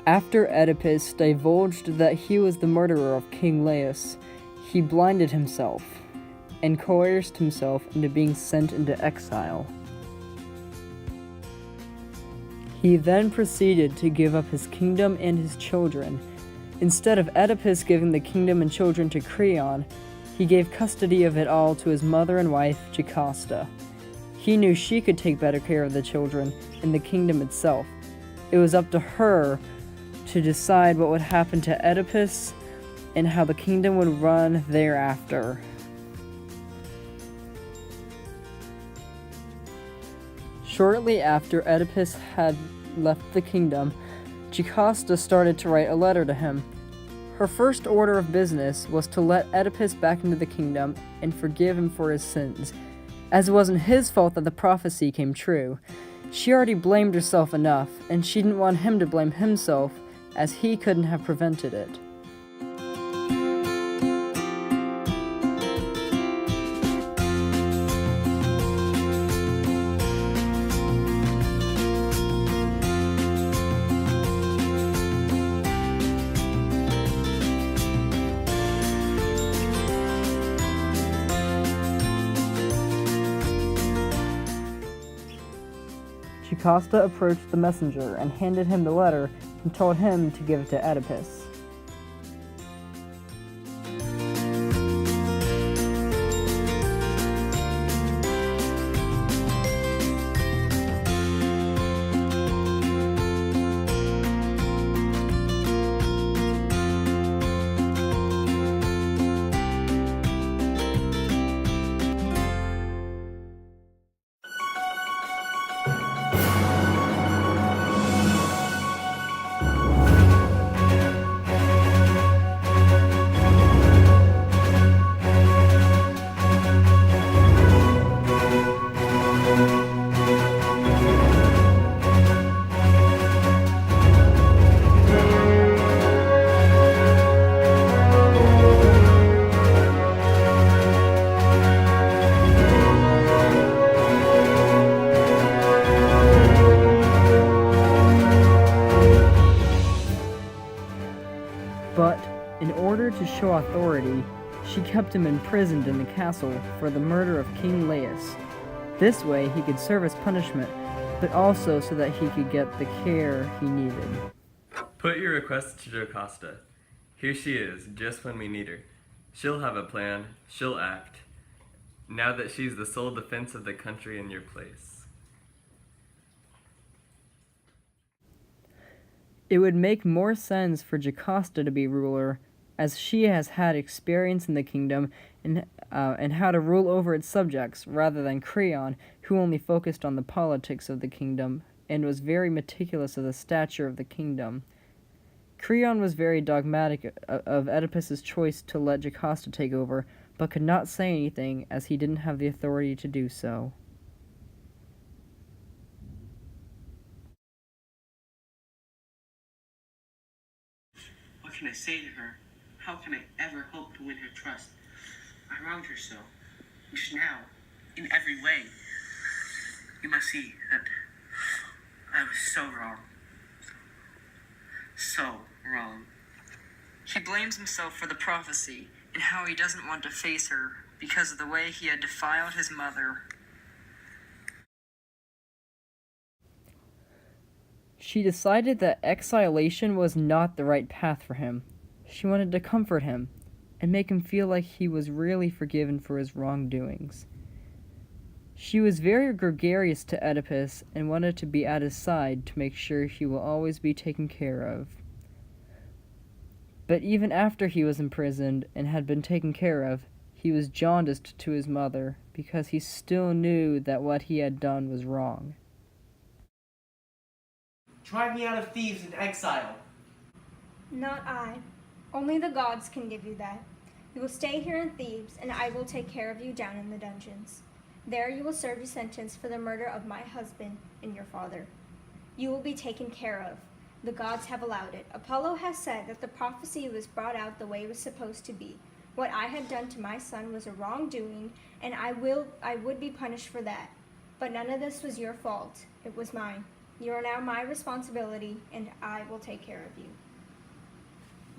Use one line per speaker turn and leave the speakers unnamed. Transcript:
After Oedipus divulged that he was the murderer of King Laius, he blinded himself and coerced himself into being sent into exile. He then proceeded to give up his kingdom and his children. Instead of Oedipus giving the kingdom and children to Creon, he gave custody of it all to his mother and wife, Jocasta. He knew she could take better care of the children and the kingdom itself. It was up to her to decide what would happen to Oedipus and how the kingdom would run thereafter. Shortly after Oedipus had left the kingdom, Jocasta started to write a letter to him. Her first order of business was to let Oedipus back into the kingdom and forgive him for his sins, as it wasn't his fault that the prophecy came true. She already blamed herself enough, and she didn't want him to blame himself, as he couldn't have prevented it. Jocasta approached the messenger and handed him the letter and told him to give it to Oedipus. But, in order to show authority, she kept him imprisoned in the castle for the murder of King Laius. This way he could serve as punishment, but also so that he could get the care he needed.
Put your request to Jocasta. Here she is, just when we need her. She'll have a plan, she'll act, now that she's the sole defense of the country in your place.
It would make more sense for Jocasta to be ruler, as she has had experience in the kingdom and how to rule over its subjects, rather than Creon, who only focused on the politics of the kingdom and was very meticulous of the stature of the kingdom. Creon was very dogmatic of Oedipus's choice to let Jocasta take over, but could not say anything as he didn't have the authority to do so.
What can I say to her? How can I ever hope to win her trust? I wronged her so. Just now, in every way. You must see that I was so wrong. So wrong.
He blames himself for the prophecy and how he doesn't want to face her because of the way he had defiled his mother. She decided that exilation was not the right path for him. She wanted to comfort him and make him feel like he was really forgiven for his wrongdoings. She was very gregarious to Oedipus and wanted to be at his side to make sure he will always be taken care of. But even after he was imprisoned and had been taken care of, he was jaundiced to his mother because he still knew that what he had done was wrong.
Drive me out of Thebes and exile.
Not I. Only the gods can give you that. You will stay here in Thebes, and I will take care of you down in the dungeons. There you will serve your sentence for the murder of my husband and your father. You will be taken care of. The gods have allowed it. Apollo has said that the prophecy was brought out the way it was supposed to be. What I had done to my son was a wrongdoing, and I would be punished for that. But none of this was your fault. It was mine. You are now my responsibility, and I will take care of you.